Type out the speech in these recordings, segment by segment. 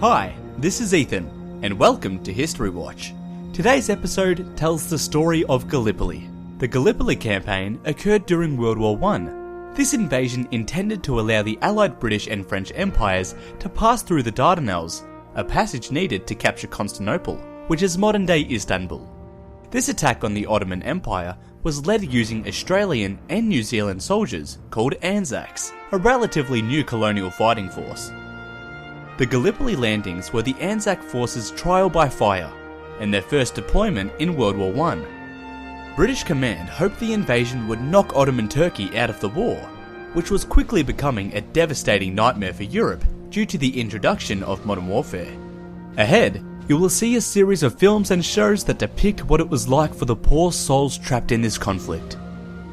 Hi, this is Ethan, and welcome to History Watch. Today's episode tells the story of Gallipoli. The Gallipoli campaign occurred during World War I. This invasion intended to allow the Allied British and French empires to pass through the Dardanelles, a passage needed to capture Constantinople, which is modern-day Istanbul. This attack on the Ottoman Empire was led using Australian and New Zealand soldiers called ANZACs, a relatively new colonial fighting force. The Gallipoli landings were the Anzac forces' trial by fire, and their first deployment in World War I. British command hoped the invasion would knock Ottoman Turkey out of the war, which was quickly becoming a devastating nightmare for Europe due to the introduction of modern warfare. Ahead, you will see a series of films and shows that depict what it was like for the poor souls trapped in this conflict.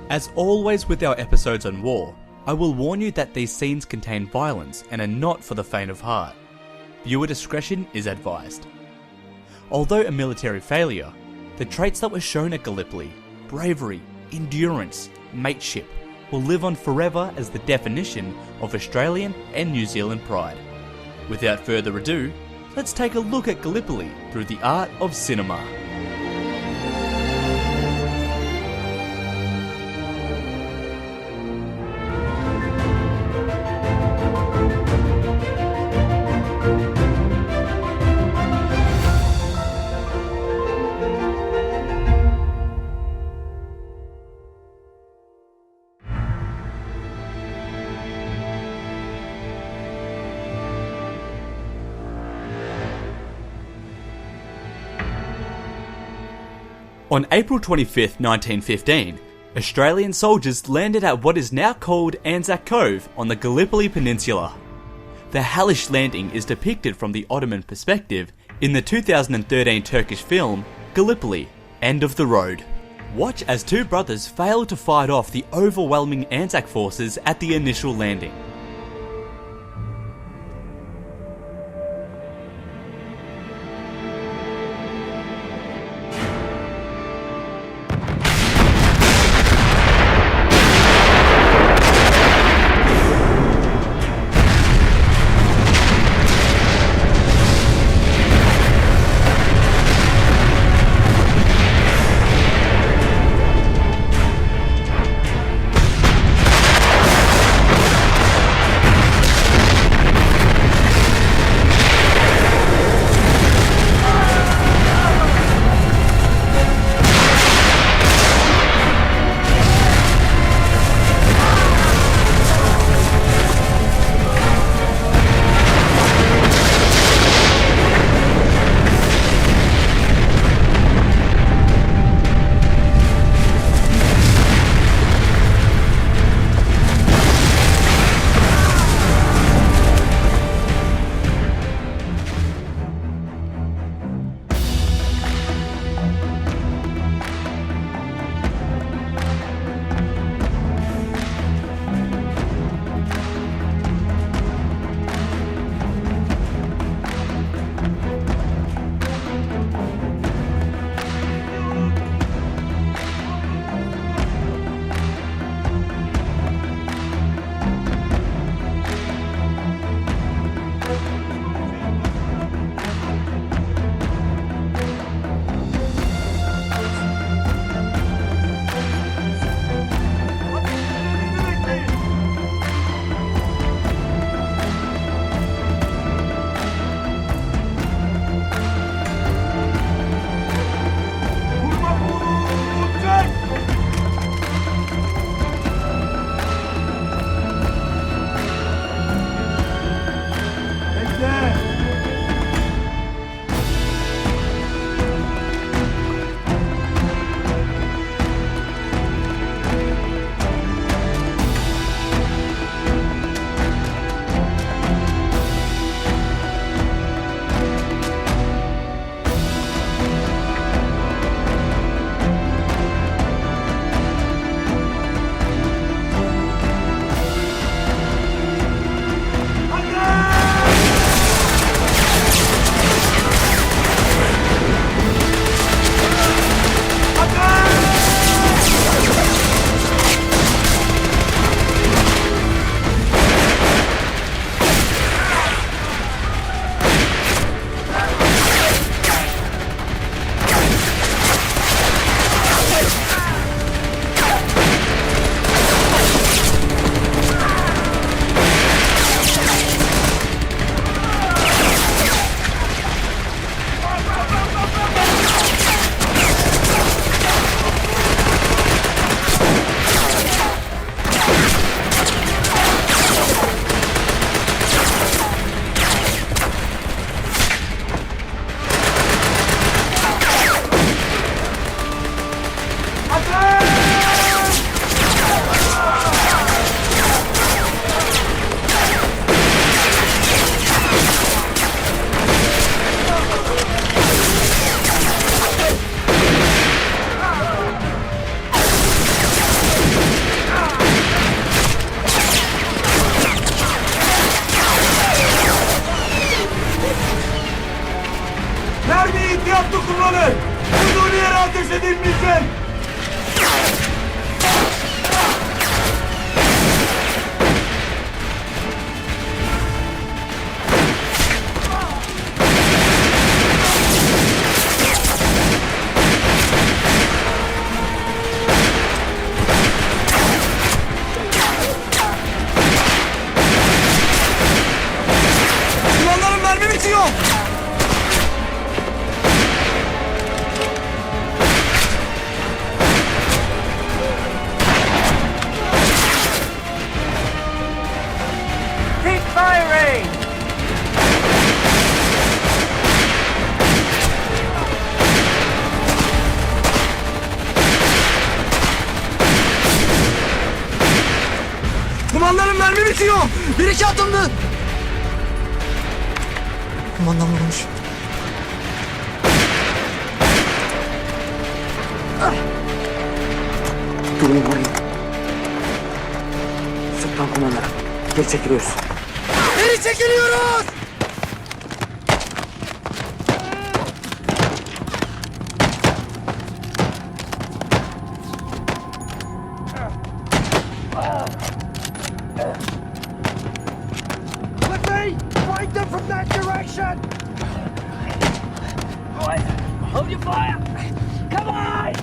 As always with our episodes on war, I will warn you that these scenes contain violence and are not for the faint of heart. Viewer discretion is advised. Although a military failure, the traits that were shown at Gallipoli, bravery, endurance, mateship, will live on forever as the definition of Australian and New Zealand pride. Without further ado, let's take a look at Gallipoli through the art of cinema. On April 25, 1915, Australian soldiers landed at what is now called ANZAC Cove on the Gallipoli Peninsula. The hellish landing is depicted from the Ottoman perspective in the 2013 Turkish film Gallipoli, End of the Road. Watch as two brothers fail to fight off the overwhelming ANZAC forces at the initial landing. hattı kullanın. Bulduğun yere ateş edilmeyecek. Silahların mermi bitiyor. Keep firing! Kumandanın mermi bitiyor. Bir iki atımdı. Kumandan vurmuş. Durun burayı. Sultan kumandanım. Geri çekiliyoruz. Geri çekiliyoruz. Fight them from that direction! Boy, hold your fire! Come on!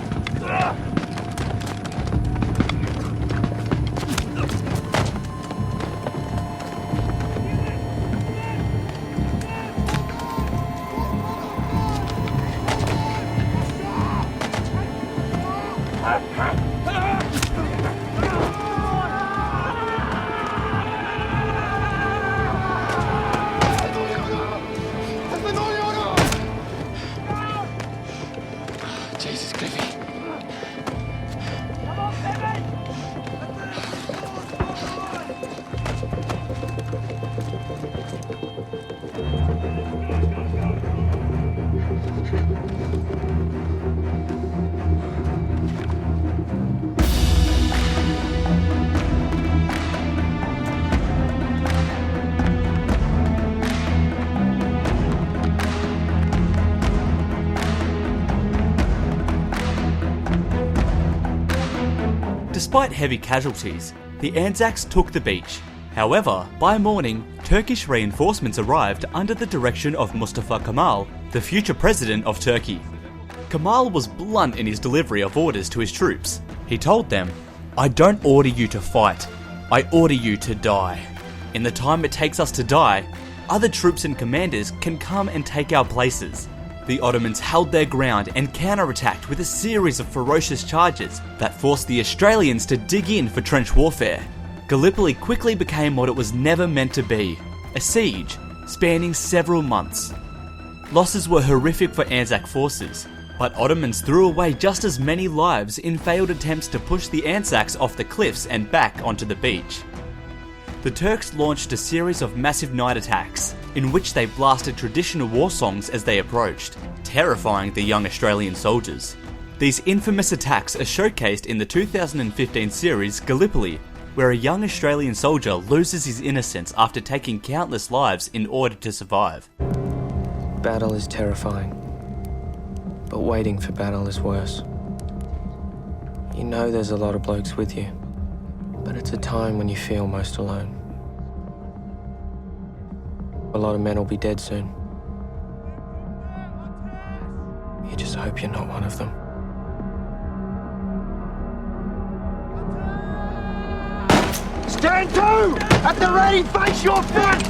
Jesus, Cliffy. Come on, Kevin! Despite heavy casualties, the Anzacs took the beach. However, by morning, Turkish reinforcements arrived under the direction of Mustafa Kemal, the future president of Turkey. Kemal was blunt in his delivery of orders to his troops. He told them, "I don't order you to fight, I order you to die. In the time it takes us to die, other troops and commanders can come and take our places." The Ottomans held their ground and counterattacked with a series of ferocious charges that forced the Australians to dig in for trench warfare. Gallipoli quickly became what it was never meant to be, a siege spanning several months. Losses were horrific for Anzac forces, but Ottomans threw away just as many lives in failed attempts to push the Anzacs off the cliffs and back onto the beach. The Turks launched a series of massive night attacks, in which they blasted traditional war songs as they approached, terrifying the young Australian soldiers. These infamous attacks are showcased in the 2015 series Gallipoli, where a young Australian soldier loses his innocence after taking countless lives in order to survive. Battle is terrifying, but waiting for battle is worse. You know there's a lot of blokes with you, but it's a time when you feel most alone. A lot of men will be dead soon. You just hope you're not one of them. Stand to! At the ready, face your front!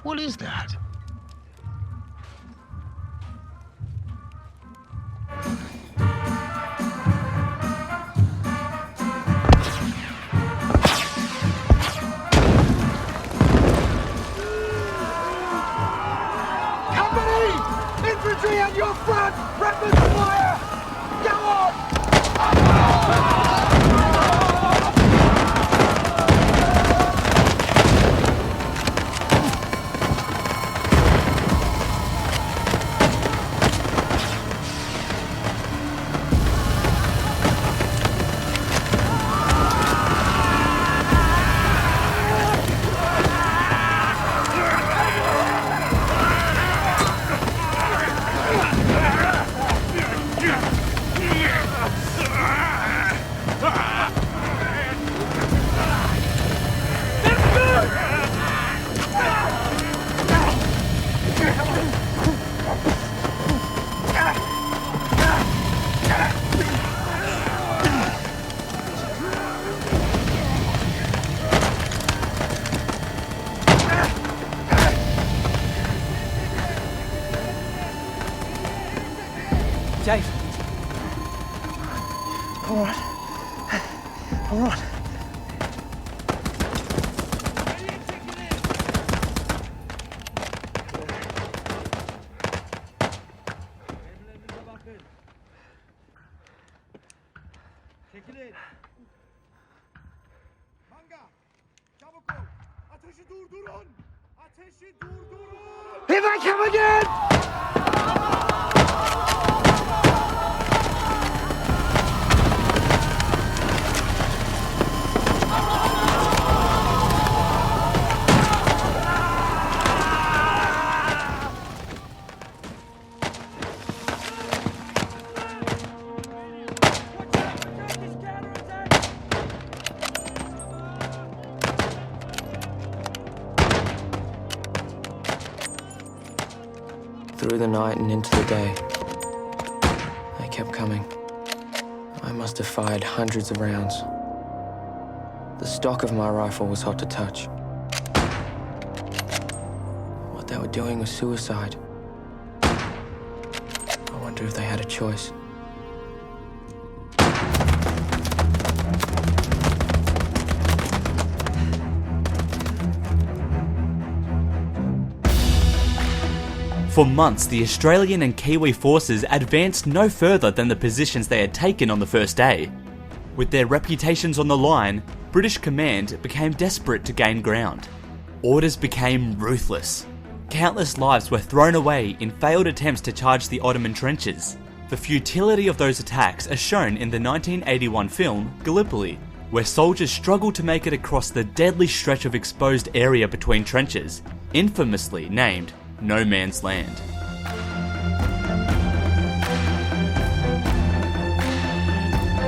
What is that? All right. Çekilin. Manga, çabuk ol. Ateşi durdurun. Ateşi durdurun. Here they come again! Through the night and into the day, they kept coming. I must have fired hundreds of rounds. The stock of my rifle was hot to touch. What they were doing was suicide. I wonder if they had a choice. For months, the Australian and Kiwi forces advanced no further than the positions they had taken on the first day. With their reputations on the line, British command became desperate to gain ground. Orders became ruthless. Countless lives were thrown away in failed attempts to charge the Ottoman trenches. The futility of those attacks are shown in the 1981 film Gallipoli, where soldiers struggled to make it across the deadly stretch of exposed area between trenches, infamously named No Man's Land.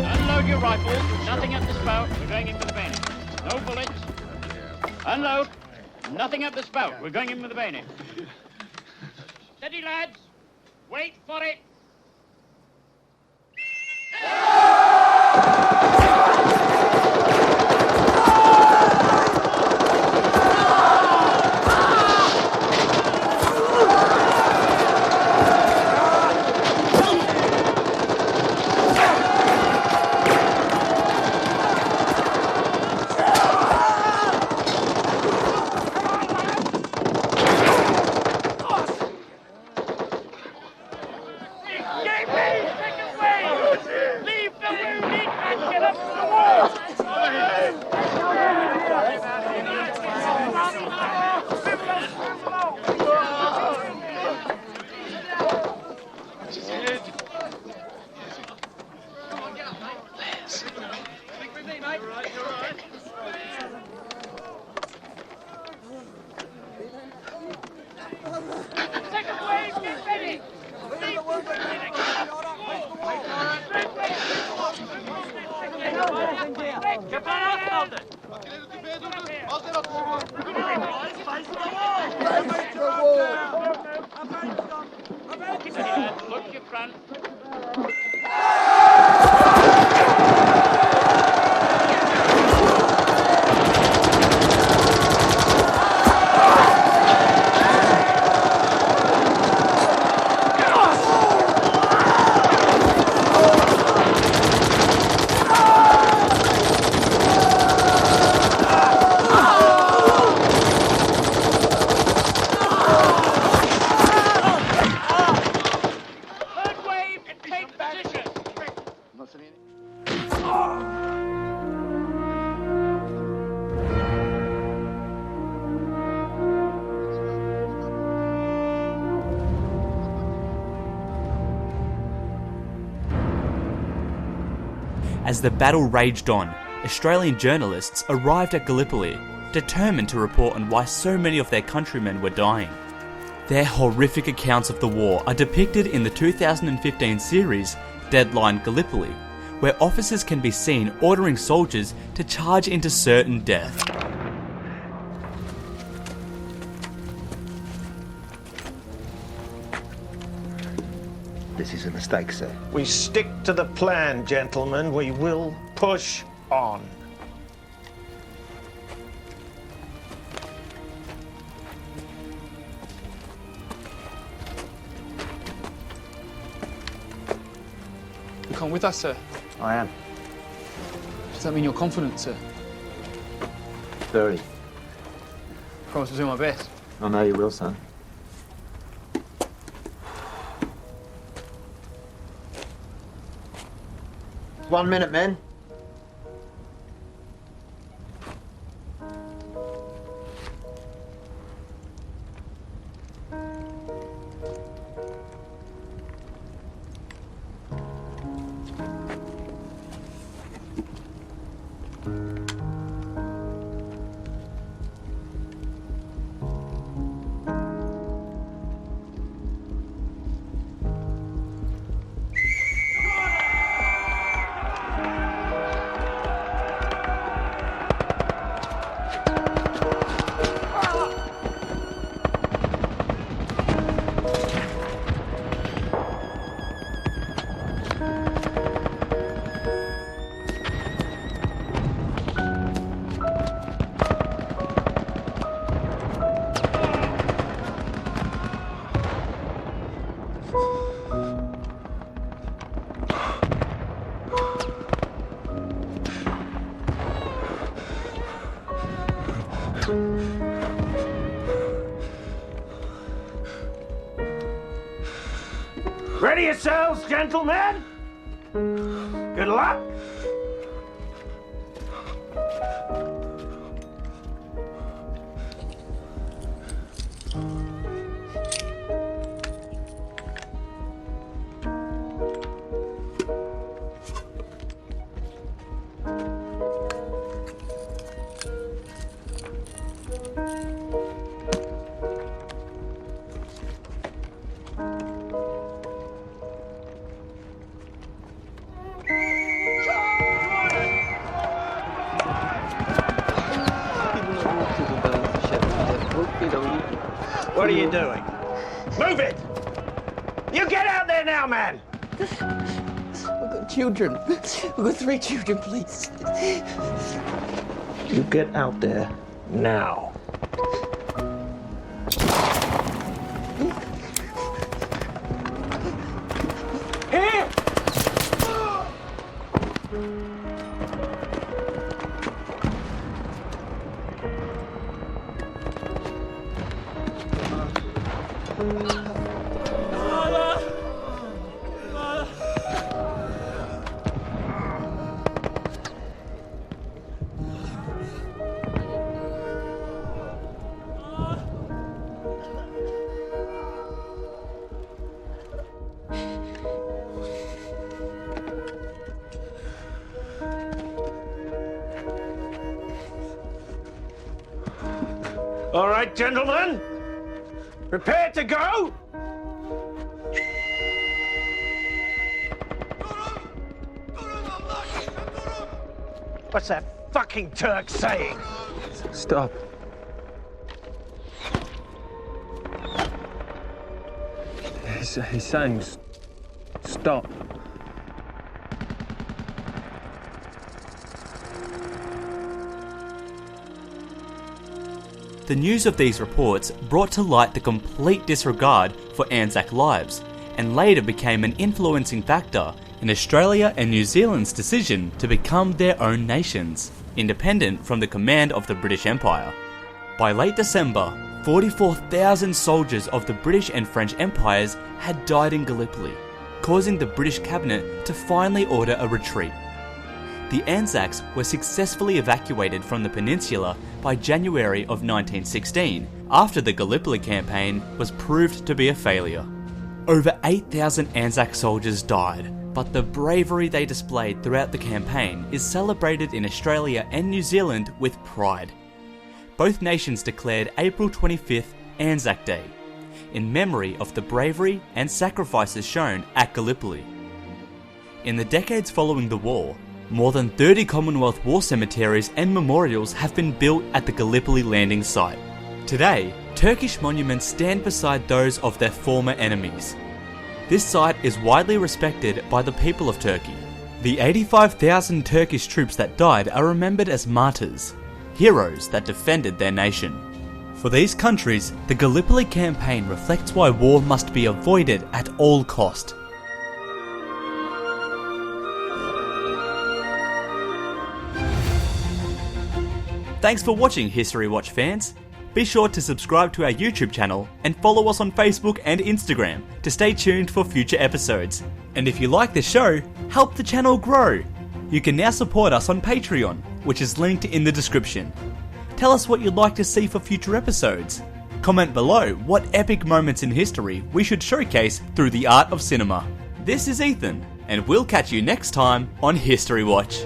Unload your rifles. Nothing at the spout. We're going in with the bayonet. No bullets. Unload. Nothing at the spout. We're going in with the bayonet. Steady, lads. Wait for it. Look your front. As the battle raged on, Australian journalists arrived at Gallipoli, determined to report on why so many of their countrymen were dying. Their horrific accounts of the war are depicted in the 2015 series Deadline Gallipoli, where officers can be seen ordering soldiers to charge into certain death. This is a mistake, sir. We stick to the plan, gentlemen. We will push on. You come with us, sir. I am. Does that mean you're confident, sir? Very. Promise to do my best. I know you will, son. One minute, men. Ready yourselves, gentlemen. Good luck. What are you doing? Move it! You get out there now, man! We've got children. We've got 3 children, please. You get out there now. Here! All right, gentlemen, prepare to go. What's that fucking Turk saying? Stop. He's saying stop. The news of these reports brought to light the complete disregard for Anzac lives, and later became an influencing factor in Australia and New Zealand's decision to become their own nations, independent from the command of the British Empire. By late December, 44,000 soldiers of the British and French empires had died in Gallipoli, causing the British cabinet to finally order a retreat. The Anzacs were successfully evacuated from the peninsula by January of 1916, after the Gallipoli campaign was proved to be a failure. Over 8,000 Anzac soldiers died, but the bravery they displayed throughout the campaign is celebrated in Australia and New Zealand with pride. Both nations declared April 25th Anzac Day, in memory of the bravery and sacrifices shown at Gallipoli. In the decades following the war, more than 30 Commonwealth war cemeteries and memorials have been built at the Gallipoli landing site. Today, Turkish monuments stand beside those of their former enemies. This site is widely respected by the people of Turkey. The 85,000 Turkish troops that died are remembered as martyrs, heroes that defended their nation. For these countries, the Gallipoli campaign reflects why war must be avoided at all cost. Thanks for watching, History Watch fans. Be sure to subscribe to our YouTube channel and follow us on Facebook and Instagram to stay tuned for future episodes. And if you like the show, help the channel grow. You can now support us on Patreon, which is linked in the description. Tell us what you'd like to see for future episodes. Comment below what epic moments in history we should showcase through the art of cinema. This is Ethan, and we'll catch you next time on History Watch.